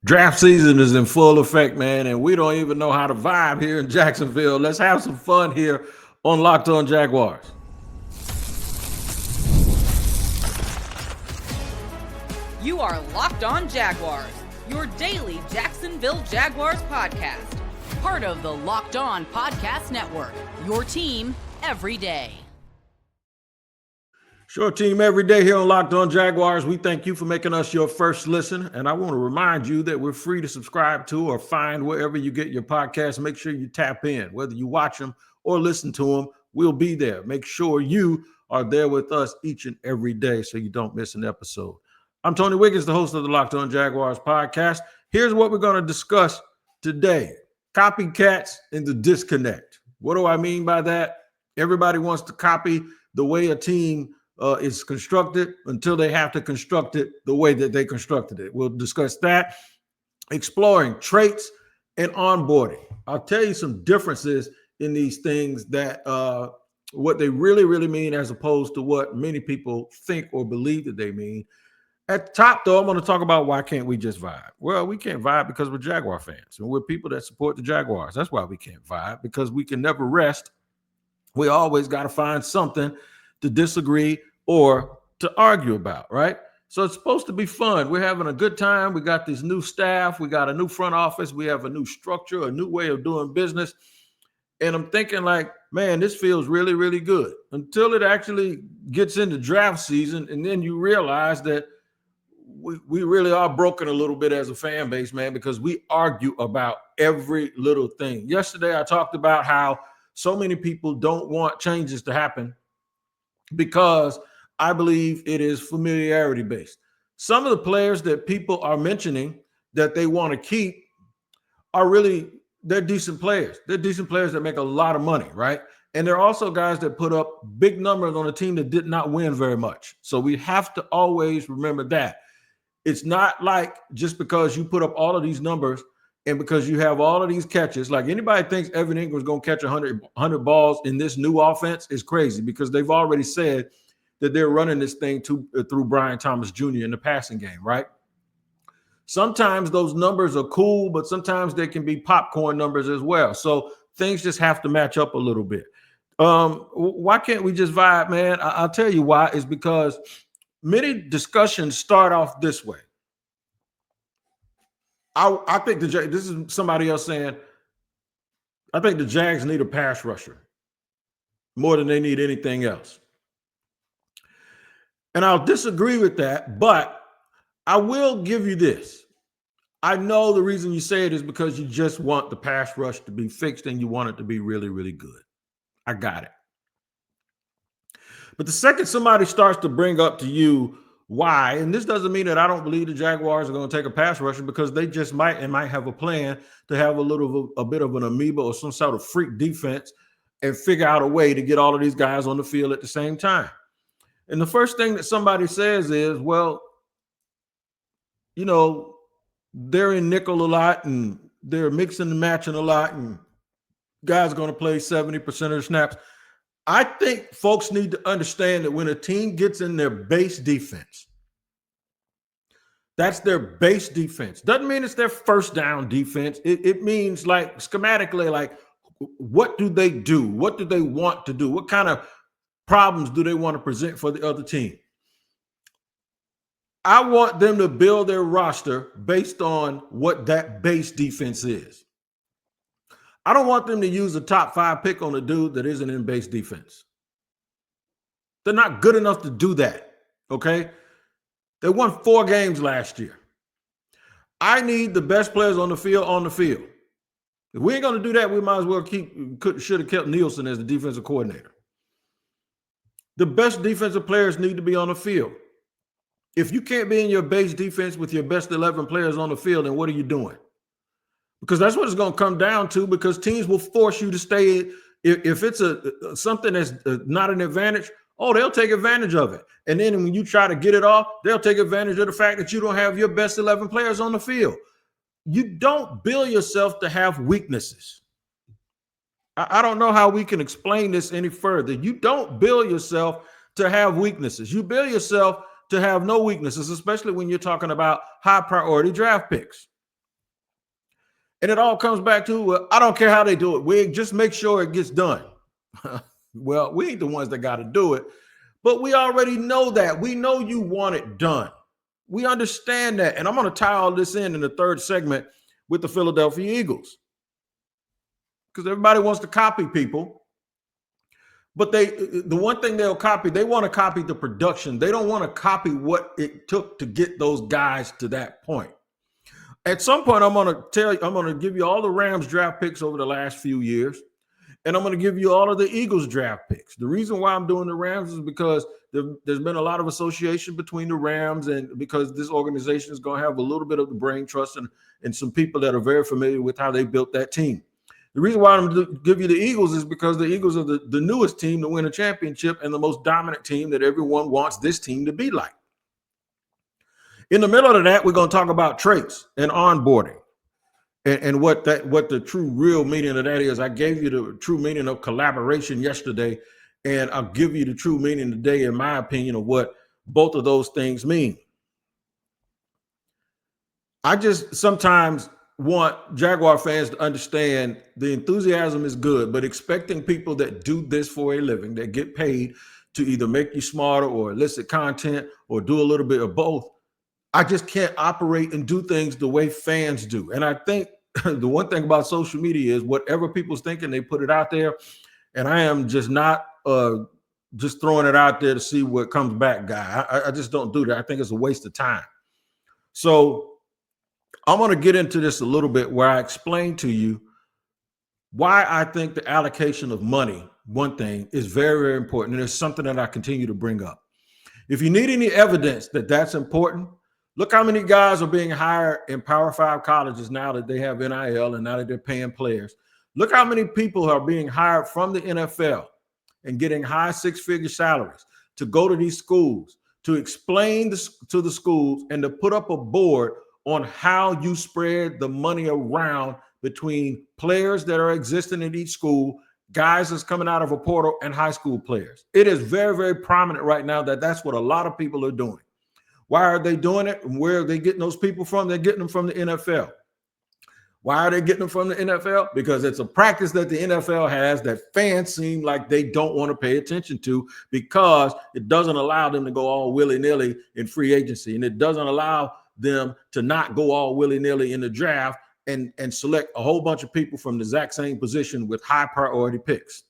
Draft season is in full effect, man, and we don't even know how to vibe here in Jacksonville. Let's have some fun here on Locked On Jaguars. You are Locked On Jaguars, your daily Jacksonville Jaguars podcast. Part of the Locked On Podcast Network, your team every day. Short team every day here on Locked On Jaguars. We thank you for making us your first listen. And I want to remind you that we're free to subscribe to or find wherever you get your podcasts. Make sure you tap in. Whether you watch them or listen to them, we'll be there. Make sure you are there with us each and every day so you don't miss an episode. I'm Tony Wiggins, the host of the Locked On Jaguars podcast. Here's what we're going to discuss today. Copycats and the disconnect. What do I mean by that? Everybody wants to copy the way a team is constructed until they have to construct it the way that they constructed it. We'll discuss that. Exploring traits and onboarding. I'll tell you some differences in these things that what they really mean as opposed to what many people think or believe that they mean. At the top, though, I'm going to talk about why can't we just vibe? Well, we can't vibe because we're Jaguar fans and we're people that support the Jaguars. That's why we can't vibe, because we can never rest. We always got to find something to disagree or to argue about, right? So it's supposed to be fun. We're having a good time. We got this new staff. We got a new front office. We have a new structure, a new way of doing business. And I'm thinking like, man, this feels really good until it actually gets into draft season. And then you realize that we really are broken a little bit as a fan base, man, because we argue about every little thing. Yesterday, I talked about how so many people don't want changes to happen because I believe it is familiarity based. Some of the players that people are mentioning that they want to keep are they're decent players. They're decent players that make a lot of money, right? And they're also guys that put up big numbers on a team that did not win very much. So we have to always remember that. It's not like just because you put up all of these numbers and because you have all of these catches, like anybody thinks Evan Ingram's going to catch 100 balls in this new offense is crazy, because they've already said that they're running this thing through Brian Thomas Jr. in the passing game, right? Sometimes those numbers are cool, but sometimes they can be popcorn numbers as well. So things just have to match up a little bit. Why can't we just vibe, man? I'll tell you why. It's because many discussions start off this way. I think this is somebody else saying, I think the Jags need a pass rusher more than they need anything else. And I'll disagree with that, but I will give you this. I know the reason you say it is because you just want the pass rush to be fixed and you want it to be really good. I got it. But the second somebody starts to bring up to you why, and this doesn't mean that I don't believe the Jaguars are going to take a pass rusher, because they just might have a plan to have a bit of an amoeba or some sort of freak defense and figure out a way to get all of these guys on the field at the same time. And the first thing that somebody says is, well, you know, they're in nickel a lot and they're mixing and matching a lot and guys are going to play 70% of the snaps. I think folks need to understand that when a team gets in their base defense, that's their base defense. Doesn't mean it's their first down defense. It means, like, schematically, like, what do they do? What do they want to do? What kind of problems do they want to present for the other team? I want them to build their roster based on what that base defense is. I don't want them to use a top 5 pick on a dude that isn't in base defense. They're not good enough to do that, okay? They won 4 games last year. I need the best players on the field. If we ain't going to do that, we might as well should have kept Nielsen as the defensive coordinator. The best defensive players need to be on the field. If you can't be in your base defense with your best 11 players on the field, then what are you doing? Because that's what it's going to come down to, because teams will force you to stay. If it's something that's not an advantage, they'll take advantage of it. And then when you try to get it off, they'll take advantage of the fact that you don't have your best 11 players on the field. You don't build yourself to have weaknesses. I don't know how we can explain this any further. You don't build yourself to have weaknesses. You build yourself to have no weaknesses, especially when you're talking about high priority draft picks. And it all comes back to, well, I don't care how they do it. We just make sure it gets done. Well, we ain't the ones that got to do it, but we already know that. We know you want it done. We understand that. And I'm going to tie all this in the third segment with the Philadelphia Eagles, because everybody wants to copy people. But the one thing they'll copy, they want to copy the production. They don't want to copy what it took to get those guys to that point. At some point, I'm going to give you all the Rams draft picks over the last few years, and I'm going to give you all of the Eagles draft picks. The reason why I'm doing the Rams is because there's been a lot of association between the Rams, and because this organization is going to have a little bit of the brain trust and some people that are very familiar with how they built that team. The reason why I'm going to give you the Eagles is because the Eagles are the newest team to win a championship and the most dominant team that everyone wants this team to be like. In the middle of that, we're going to talk about traits and onboarding and what the true real meaning of that is. I gave you the true meaning of collaboration yesterday, and I'll give you the true meaning today, in my opinion, of what both of those things mean. I just sometimes want Jaguar fans to understand the enthusiasm is good, but expecting people that do this for a living, that get paid to either make you smarter or elicit content or do a little bit of both, I just can't operate and do things the way fans do. And I think the one thing about social media is whatever people's thinking, they put it out there. And I am just not just throwing it out there to see what comes back, guy. I just don't do that. I think it's a waste of time. So I'm going to get into this a little bit where I explain to you why I think the allocation of money, one thing, is very, very important. And it's something that I continue to bring up. If you need any evidence that that's important, look how many guys are being hired in Power 5 colleges now that they have NIL and now that they're paying players. Look how many people are being hired from the NFL and getting high six-figure salaries to go to these schools, to explain to the schools and to put up a board on how you spread the money around between players that are existing in each school, guys that's coming out of a portal, and high school players. It is very, very prominent right now that that's what a lot of people are doing. Why are they doing it? And where are they getting those people from? They're getting them from the NFL. Why are they getting them from the NFL? Because it's a practice that the NFL has that fans seem like they don't want to pay attention to, because it doesn't allow them to go all willy-nilly in free agency. And it doesn't allow them to not go all willy-nilly in the draft and select a whole bunch of people from the exact same position with high priority picks.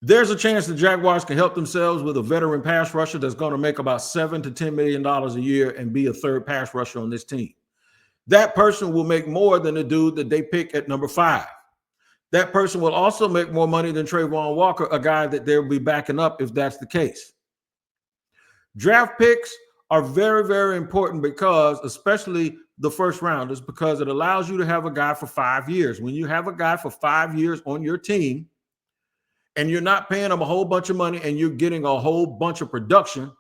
There's a chance the Jaguars can help themselves with a veteran pass rusher that's going to make about $7 to $10 million a year and be a third pass rusher on this team. That person will make more than the dude that they pick at number 5. That person will also make more money than Trayvon Walker, a guy that they'll be backing up if that's the case. Draft picks are very, very important, because especially the first rounders, because it allows you to have a guy for 5 years. When you have a guy for 5 years on your team and you're not paying him a whole bunch of money and you're getting a whole bunch of production,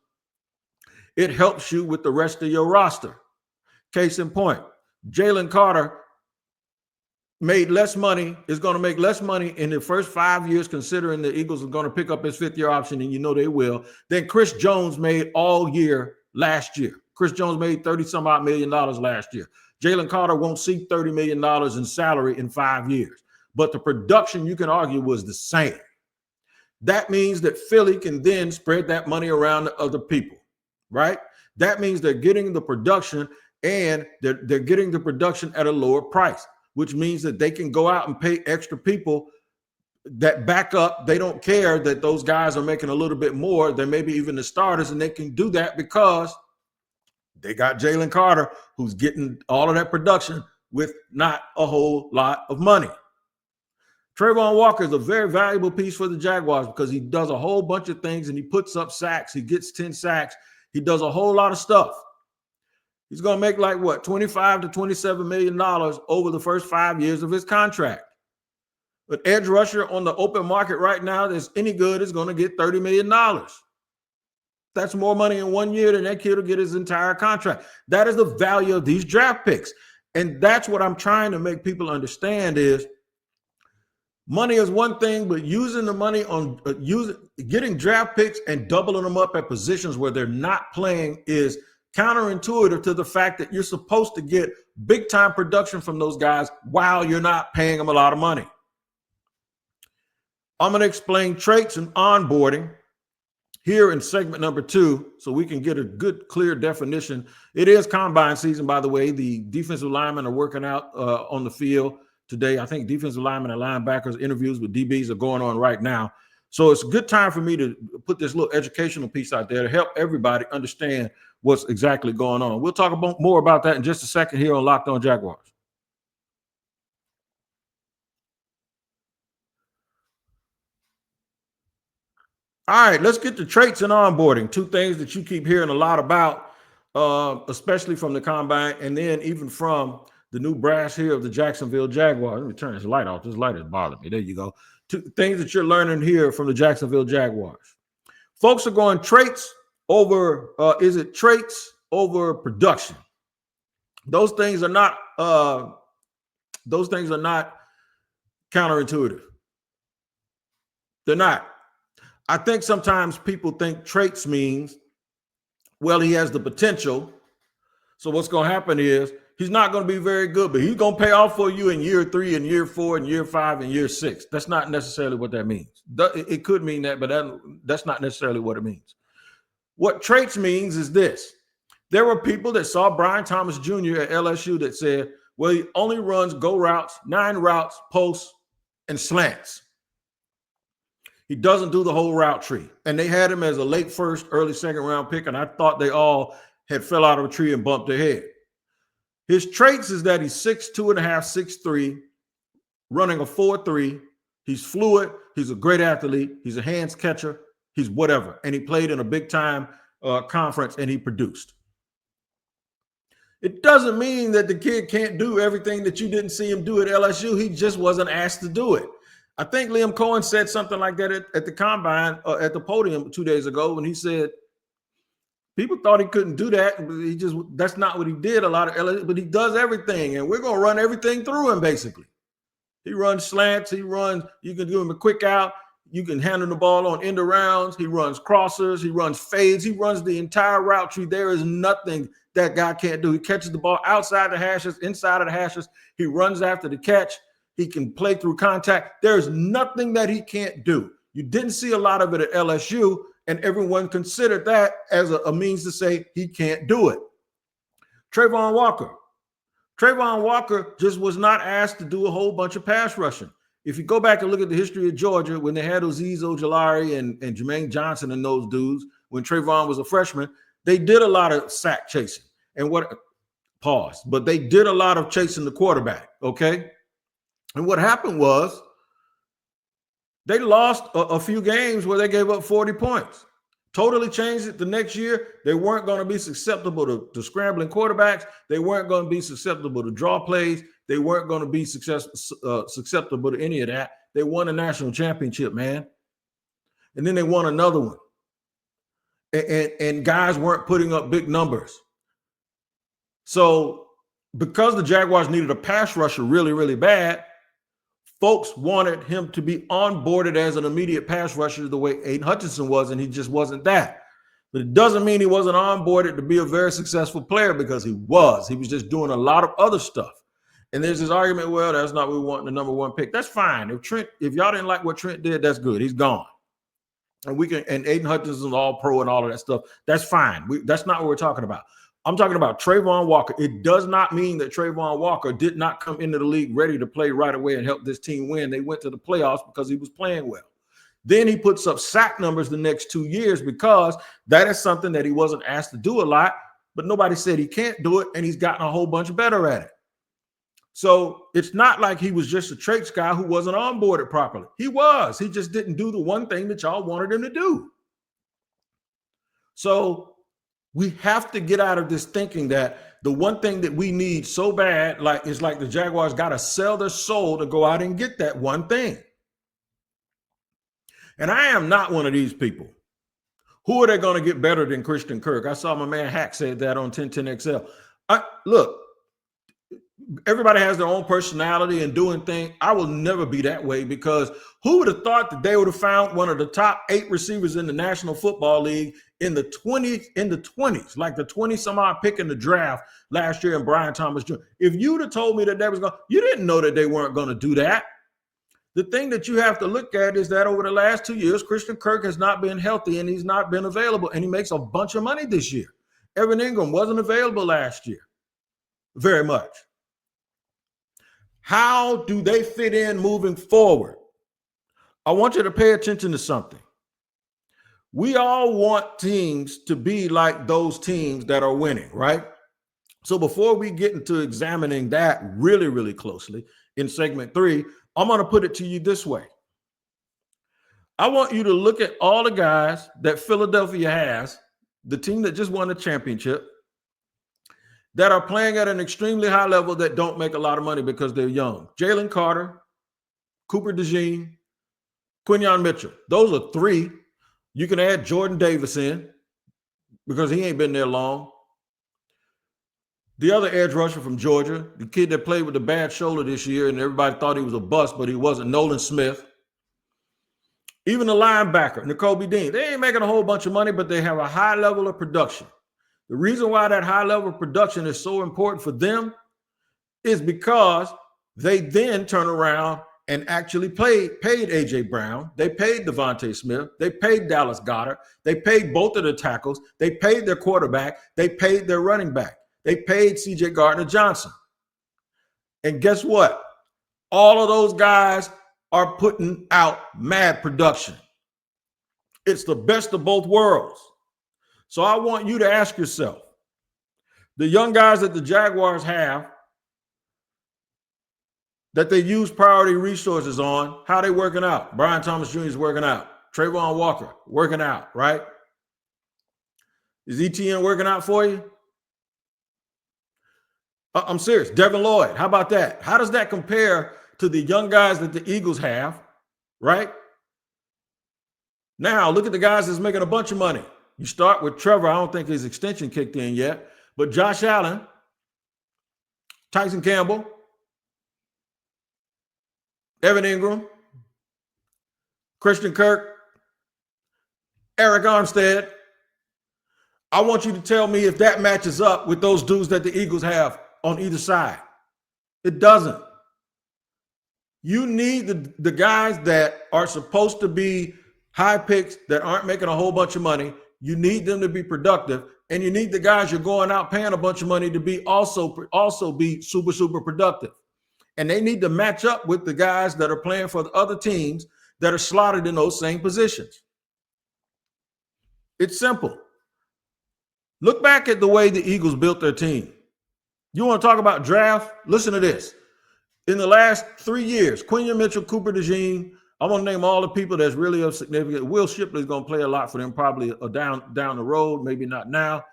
it helps you with the rest of your roster. Case in point, Jalen Carter made less money, is going to make less money in the first 5 years, considering the Eagles are going to pick up his 5th-year option, and you know they will, than Chris Jones made all year last year. Chris Jones made $30-some-odd million last year. Jalen Carter won't see $30 million in salary in 5 years. But the production, you can argue, was the same. That means that Philly can then spread that money around to other people, right? That means they're getting the production, and they're getting the production at a lower price, which means that they can go out and pay extra people that back up. They don't care that those guys are making a little bit more than maybe even the starters, and they can do that because they got Jalen Carter, who's getting all of that production with not a whole lot of money. Trayvon Walker is a very valuable piece for the Jaguars because he does a whole bunch of things, and he puts up sacks. He gets 10 sacks. He does a whole lot of stuff. He's going to make like what, $25 to $27 million over the first 5 years of his contract. But edge rusher on the open market right now that's any good is going to get $30 million. That's more money in 1 year than that kid will get his entire contract. That is the value of these draft picks. And that's what I'm trying to make people understand is money is one thing, but using the money on getting draft picks and doubling them up at positions where they're not playing is counterintuitive to the fact that you're supposed to get big time production from those guys while you're not paying them a lot of money. I'm going to explain traits and onboarding here in segment number 2 so we can get a good, clear definition. It is combine season, by the way. The defensive linemen are working out on the field today. I think defensive linemen and linebackers interviews with DBs are going on right now. So it's a good time for me to put this little educational piece out there to help everybody understand what's exactly going on. We'll talk more about that in just a second here on Locked On Jaguars. All right, let's get to traits and onboarding. 2 things that you keep hearing a lot about, especially from the combine and then even from the new brass here of the Jacksonville Jaguars. Let me turn this light off. This light is bothering me. There you go. 2 things that you're learning here from the Jacksonville Jaguars. Folks are going traits over, is it traits over production? Those things are not counterintuitive. They're not. I think sometimes people think traits means, well, he has the potential. So what's going to happen is he's not going to be very good, but he's going to pay off for you in year 3 and year 4 and year 5 and year 6. That's not necessarily what that means. It could mean that, but that's not necessarily what it means. What traits means is this. There were people that saw Brian Thomas Jr. at LSU that said, well, he only runs go routes, 9 routes, posts, and slants. He doesn't do the whole route tree. And they had him as a late first, early second round pick, and I thought they all had fell out of a tree and bumped their head. His traits is that he's 6'2.5", 6'3", running a 4.3. He's fluid. He's a great athlete. He's a hands catcher. He's whatever. And he played in a big-time conference, and he produced. It doesn't mean that the kid can't do everything that you didn't see him do at LSU. He just wasn't asked to do it. I think Liam Cohen said something like that at the combine, at the podium 2 days ago, when he said people thought he couldn't do that. That's not what he did a lot of LSU, but he does everything, and we're going to run everything through him, basically. He runs slants. You can give him a quick out. You can handle the ball on end arounds. He runs crossers. He runs fades. He runs the entire route tree. There is nothing that guy can't do. He catches the ball outside the hashes, inside of the hashes. He runs after the catch. He can play through contact. There's nothing that he can't do. You didn't see a lot of it at LSU, and everyone considered that as a means to say he can't do it. Trayvon Walker just was not asked to do a whole bunch of pass rushing. If you go back and look at the history of Georgia, when they had Azeez Ojulari and Jermaine Johnson and those dudes, when Trayvon was a freshman, they did a lot of sack chasing. But they did a lot of chasing the quarterback, okay? And what happened was they lost a few games where they gave up 40 points. Totally changed it the next year. They weren't going to be susceptible to scrambling quarterbacks. They weren't going to be susceptible to draw plays. They weren't going to be susceptible to any of that. They won a national championship, man. And then they won another one. And guys weren't putting up big numbers. So because the Jaguars needed a pass rusher really, really bad, folks wanted him to be onboarded as an immediate pass rusher the way Aiden Hutchinson was, and he just wasn't that. But it doesn't mean he wasn't onboarded to be a very successful player, because he was. He was just doing a lot of other stuff. And there's this argument, well, that's not what we want in the number 1 pick. That's fine. If y'all didn't like what Trent did, that's good. He's gone. And Aiden Hutchinson's all pro and all of that stuff. That's fine. That's not what we're talking about. I'm talking about Trayvon Walker. It does not mean that Trayvon Walker did not come into the league ready to play right away and help this team win. They went to the playoffs because he was playing well. Then he puts up sack numbers the next 2 years because that is something that he wasn't asked to do a lot, but nobody said he can't do it, and he's gotten a whole bunch better at it. So it's not like he was just a traits guy who wasn't onboarded properly. He was. He just didn't do the one thing that y'all wanted him to do. So we have to get out of this thinking that the one thing that we need so bad, is like the Jaguars got to sell their soul to go out and get that one thing. And I am not one of these people. Who are they going to get better than Christian Kirk? I saw my man Hack said that on 1010XL. Look, everybody has their own personality and doing things. I will never be that way, because who would have thought that they would have found one of the top 8 receivers in the National Football League in the 20s, like the 20 some odd pick in the draft last year, and Brian Thomas Jr. If you'd have told me that they was going, you didn't know that they weren't going to do that. The thing that you have to look at is that over the last 2 years, Christian Kirk has not been healthy and he's not been available, and he makes a bunch of money this year. Evan Ingram wasn't available last year very much. How do they fit in moving forward? I want you to pay attention to something. We all want teams to be like those teams that are winning, right? So before we get into examining that really, really closely in segment 3, I'm going to put it to you this way. I want you to look at all the guys that Philadelphia has, the team that just won the championship, that are playing at an extremely high level that don't make a lot of money because they're young. Jalen Carter, Cooper DeJean, Quinyon Mitchell. Those are 3. You can add Jordan Davis in because he ain't been there long. The other edge rusher from Georgia, the kid that played with a bad shoulder this year and everybody thought he was a bust, but he wasn't, Nolan Smith. Even the linebacker, Nakobe Dean. They ain't making a whole bunch of money, but they have a high level of production. The reason why that high level of production is so important for them is because they then turn around and actually paid A.J. Brown. They paid Devontae Smith. They paid Dallas Goedert. They paid both of the tackles. They paid their quarterback. They paid their running back. They paid C.J. Gardner-Johnson. And guess what? All of those guys are putting out mad production. It's the best of both worlds. So I want you to ask yourself, the young guys that the Jaguars have that they use priority resources on, how they working out? Brian Thomas Jr. is working out. Trayvon Walker working out, right? Is ETN working out for you? I'm serious. Devin Lloyd, how about that? How does that compare to the young guys that the Eagles have, right? Now, look at the guys that's making a bunch of money. You start with Trevor. I don't think his extension kicked in yet. But Josh Allen, Tyson Campbell, Evan Ingram, Christian Kirk, Eric Armstead. I want you to tell me if that matches up with those dudes that the Eagles have on either side. It doesn't. You need the guys that are supposed to be high picks that aren't making a whole bunch of money. You need them to be productive, and you need the guys you're going out paying a bunch of money to be also be super, super productive. And they need to match up with the guys that are playing for the other teams that are slotted in those same positions. It's simple. Look back at the way the Eagles built their team. You want to talk about draft? Listen to this. In the last 3 years, Quinyon Mitchell, Cooper DeJean, I'm going to name all the people that's really of significance. Will Shipley's going to play a lot for them, probably down the road, maybe not now.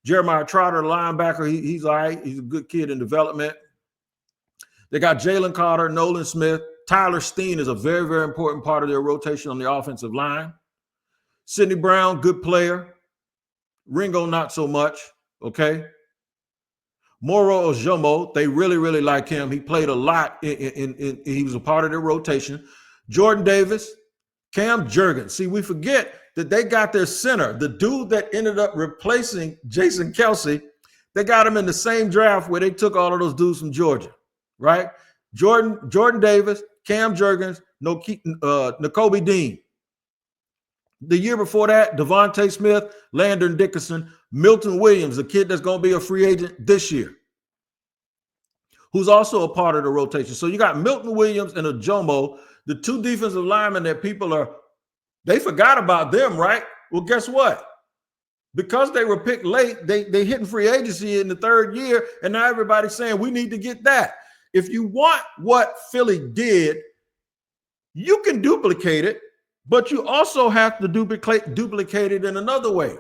Jeremiah Trotter, the linebacker, he's all right. He's a good kid in development. They got Jalen Carter, Nolan Smith. Tyler Steen is a very, very important part of their rotation on the offensive line. Sidney Brown, good player. Ringo, not so much, okay? Moro Ojomo, they really, really like him. He played a lot. He was a part of their rotation. Jordan Davis, Cam Jurgens. See, we forget that they got their center, the dude that ended up replacing Jason Kelce. They got him in the same draft where they took all of those dudes from Georgia, right? Jordan Davis, Cam Jurgens, Nakobe Dean. The year before that, Devontae Smith, Landon Dickerson, Milton Williams, the kid that's going to be a free agent this year, who's also a part of the rotation. So you got Milton Williams and Ojomo, the 2 defensive linemen that they forgot about them, right? Well, guess what? Because they were picked late, they hitting free agency in the 3rd year, and now everybody's saying we need to get that. If you want what Philly did, you can duplicate it, but you also have to duplicate it in another way.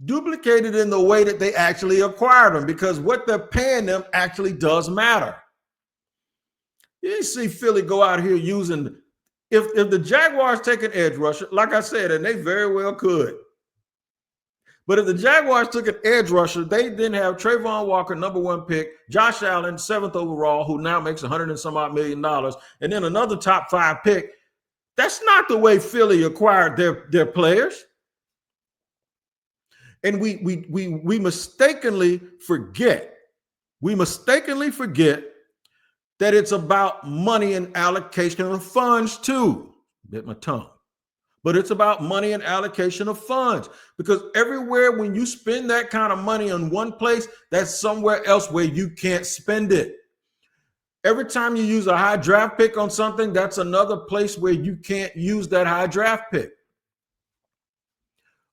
Duplicate it in the way that they actually acquired them, because what they're paying them actually does matter. You didn't see Philly go out here using, if the Jaguars take an edge rusher, like I said, and they very well could, But if the Jaguars took an edge rusher, they then have Trayvon Walker, number 1 pick, Josh Allen, 7th overall, who now makes $100 and some odd million, and then another top 5 pick. That's not the way Philly acquired their players. And we mistakenly forget. We mistakenly forget that it's about money and allocation of funds too. Bit my tongue. But it's about money and allocation of funds, because everywhere when you spend that kind of money in one place, that's somewhere else where you can't spend it. Every time you use a high draft pick on something, that's another place where you can't use that high draft pick.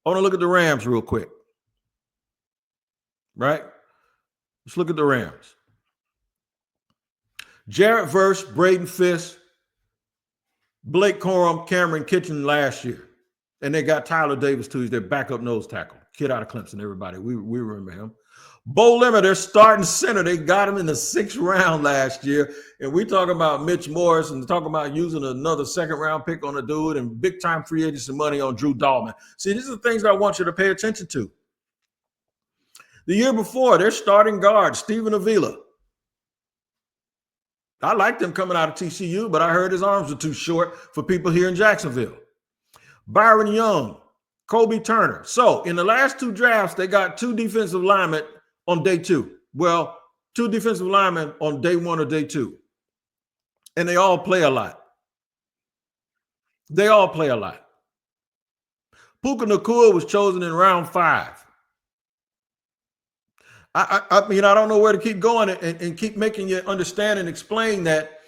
I want to look at the Rams real quick. Right? Let's look at the Rams. Jarrett Verse, Braden Fisk, Blake Corum, Cameron Kitchen last year. And they got Tyler Davis, too. He's their backup nose tackle. Kid out of Clemson, everybody. We remember him. Bo Limmer, their starting center. They got him in the 6th round last year. And we talking about Mitch Morris and talking about using another 2nd-round pick on a dude and big-time free agency money on Drew Dalman. See, these are the things that I want you to pay attention to. The year before, their starting guard, Stephen Avila. I liked him coming out of TCU, but I heard his arms were too short for people here in Jacksonville. Byron Young, Kobe Turner. So in the last 2 drafts, they got 2 defensive linemen on day 2. Well, 2 defensive linemen on day 1 or day 2. And they all play a lot. They all play a lot. Puka Nacua was chosen in round 5. I mean, I don't know where to keep going and keep making you understand and explain that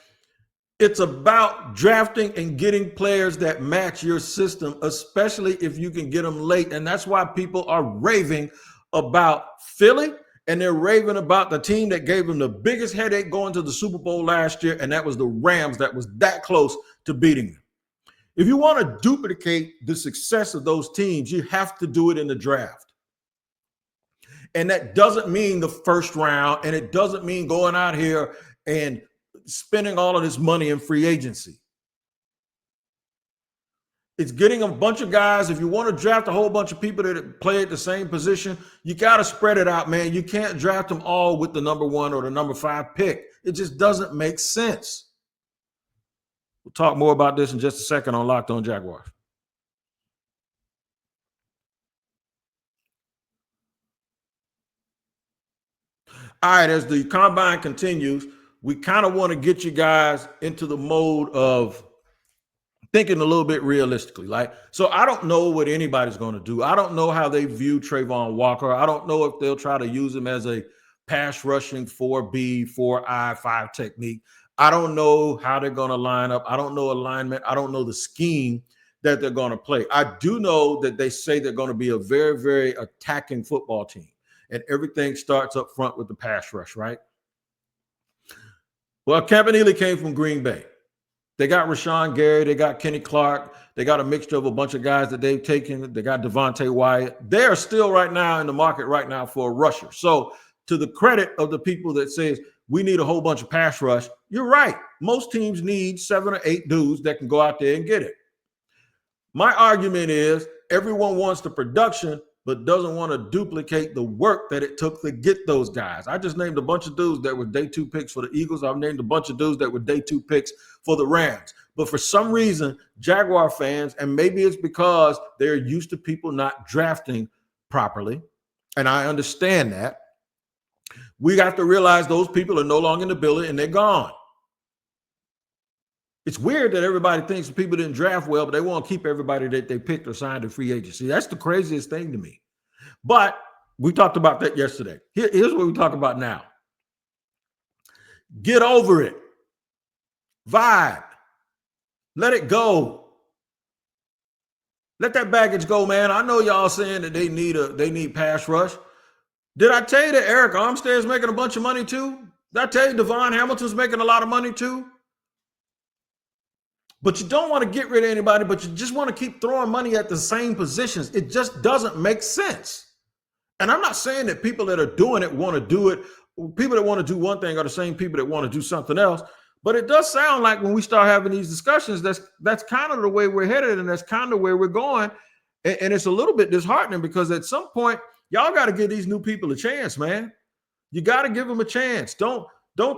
it's about drafting and getting players that match your system, especially if you can get them late. And that's why people are raving about Philly, and they're raving about the team that gave them the biggest headache going to the Super Bowl last year, and that was the Rams, that was that close to beating them. If you want to duplicate the success of those teams, you have to do it in the draft. And that doesn't mean the 1st round, and it doesn't mean going out here and spending all of this money in free agency. It's getting a bunch of guys. If you want to draft a whole bunch of people that play at the same position, you got to spread it out, man. You can't draft them all with the number 1 or the number 5 pick. It just doesn't make sense. We'll talk more about this in just a second on Locked On Jaguars. All right, as the combine continues, we kind of want to get you guys into the mode of thinking a little bit realistically. So I don't know what anybody's going to do. I don't know how they view Trayvon Walker. I don't know if they'll try to use him as a pass rushing 4B, 4I, 5 technique. I don't know how they're going to line up. I don't know alignment. I don't know the scheme that they're going to play. I do know that they say they're going to be a very, very attacking football team. And everything starts up front with the pass rush, right? Well, Campanile came from Green Bay. They got Rashawn Gary. They got Kenny Clark. They got a mixture of a bunch of guys that they've taken. They got Devontae Wyatt. They are still right now in the market right now for a rusher. So to the credit of the people that says we need a whole bunch of pass rush, you're right. Most teams need 7 or 8 dudes that can go out there and get it. My argument is everyone wants the production, but doesn't want to duplicate the work that it took to get those guys. I just named a bunch of dudes that were day 2 picks for the Eagles. I've named a bunch of dudes that were day 2 picks for the Rams. But for some reason, Jaguar fans, and maybe it's because they're used to people not drafting properly, and I understand that, we have to realize those people are no longer in the building and they're gone. It's weird that everybody thinks people didn't draft well, but they want to keep everybody that they picked or signed in free agency. That's the craziest thing to me. But we talked about that yesterday. Here's what we talk about now. Get over it. Vibe. Let it go. Let that baggage go, man. I know y'all saying that they need pass rush. Did I tell you that Eric Armstead's making a bunch of money too? Did I tell you Devon Hamilton's making a lot of money too? But you don't want to get rid of anybody, but you just want to keep throwing money at the same positions. It just doesn't make sense. And I'm not saying that people that are doing it want to do it. People that want to do one thing are the same people that want to do something else. But it does sound like when we start having these discussions, that's kind of the way we're headed, and that's kind of where we're going. And it's a little bit disheartening because at some point, y'all got to give these new people a chance, man. You got to give them a chance. Don't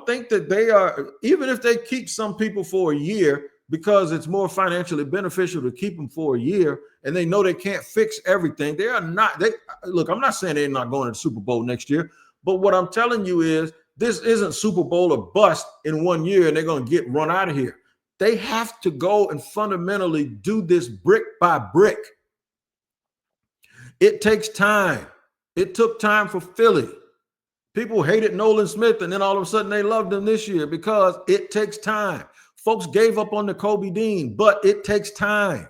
think that they are, even if they keep some people for a year because it's more financially beneficial to keep them for a year and they know they can't fix everything. They are not, look, I'm not saying they're not going to the Super Bowl next year, but what I'm telling you is this isn't Super Bowl or bust in 1 year and they're going to get run out of here. They have to go and fundamentally do this brick by brick. It takes time. It took time for Philly. People hated Nolan Smith, and then all of a sudden they loved him this year because it takes time. Folks gave up on the Kobe Dean, but it takes time.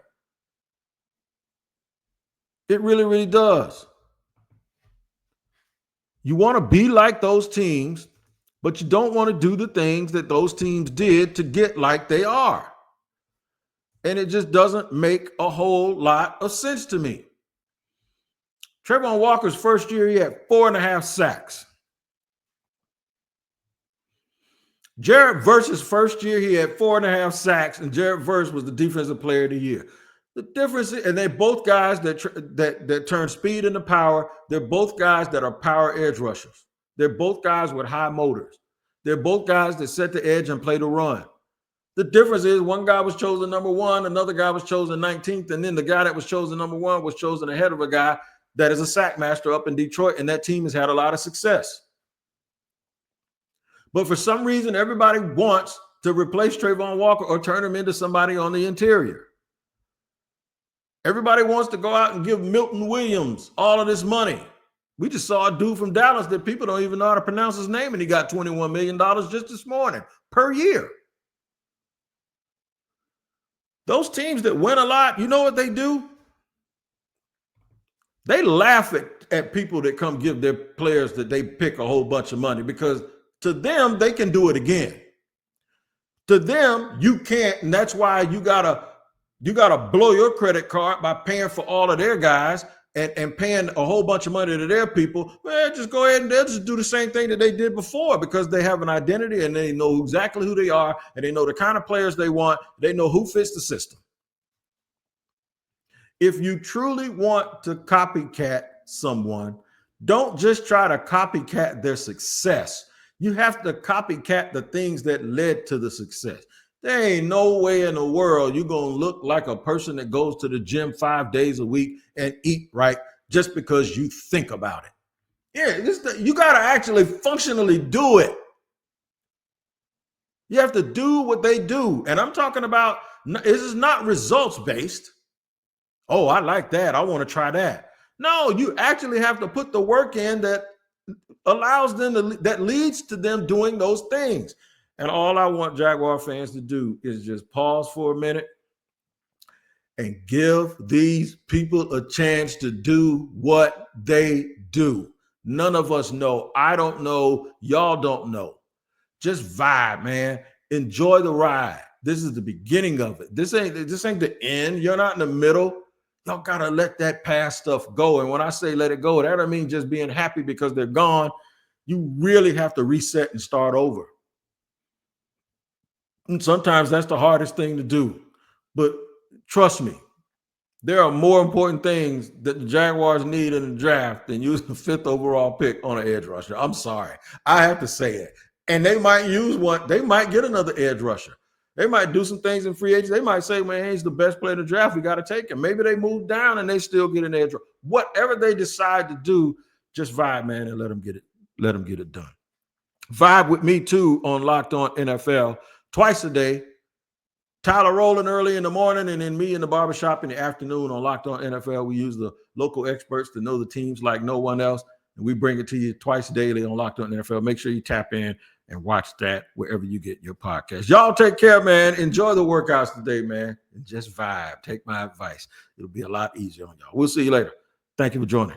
It really, really does. You want to be like those teams, but you don't want to do the things that those teams did to get like they are. And it just doesn't make a whole lot of sense to me. Trayvon Walker's first year, he had 4.5 sacks. Jared Verse's first year, he had 4.5 sacks, and Jared Verse was the defensive player of the year. The difference, and they're both guys that turn speed into power. They're both guys that are power edge rushers. They're both guys with high motors. They're both guys that set the edge and play the run. The difference is one guy was chosen number 1, another guy was chosen 19th, and then the guy that was chosen number 1 was chosen ahead of a guy that is a sack master up in Detroit, and that team has had a lot of success. But for some reason, everybody wants to replace Trayvon Walker or turn him into somebody on the interior. Everybody wants to go out and give Milton Williams all of this money. We just saw a dude from Dallas that people don't even know how to pronounce his name, and he got $21 million just this morning per year. Those teams that win a lot, you know what they do? They laugh at people that come give their players that they pick a whole bunch of money because to them, they can do it again. To them, you can't, and that's why you gotta blow your credit card by paying for all of their guys and paying a whole bunch of money to their people. Well, just go ahead and they'll just do the same thing that they did before because they have an identity and they know exactly who they are and they know the kind of players they want. They know who fits the system. If you truly want to copycat someone, don't just try to copycat their success. You have to copycat the things that led to the success. There ain't no way in the world you're going to look like a person that goes to the gym 5 days a week and eat right just because you think about it. Yeah, you got to actually functionally do it. You have to do what they do. And I'm talking about, this is not results based. Oh, I like that. I want to try that. No, you actually have to put the work in that allows them to, that leads to them doing those things. And all I want Jaguar fans to do is just pause for a minute and give these people a chance to do what they do. None of us know. I don't know. Y'all don't know. Just vibe, man. Enjoy the ride. This is the beginning of it. This ain't the end. You're not in the middle. Y'all got to let that past stuff go. And when I say let it go, that don't mean just being happy because they're gone. You really have to reset and start over. And sometimes that's the hardest thing to do. But trust me, there are more important things that the Jaguars need in the draft than using the 5th overall pick on an edge rusher. I'm sorry. I have to say it. And they might use one. They might get another edge rusher. They might do some things in free agency. They might say, man, he's the best player in the draft. We got to take him. Maybe they move down and they still get an edge rusher. Whatever they decide to do, just vibe, man, and let them get it. Let them get it done. Vibe with me, too, on Locked On NFL twice a day. Tyler rolling early in the morning and then me in the barbershop in the afternoon on Locked On NFL. We use the local experts to know the teams like no one else, and we bring it to you twice daily on Locked On NFL. Make sure you tap in and watch that wherever you get your podcast. Y'all take care, man. Enjoy the workouts today, man, and just vibe. Take my advice. It'll be a lot easier on y'all. We'll see you later. Thank you for joining.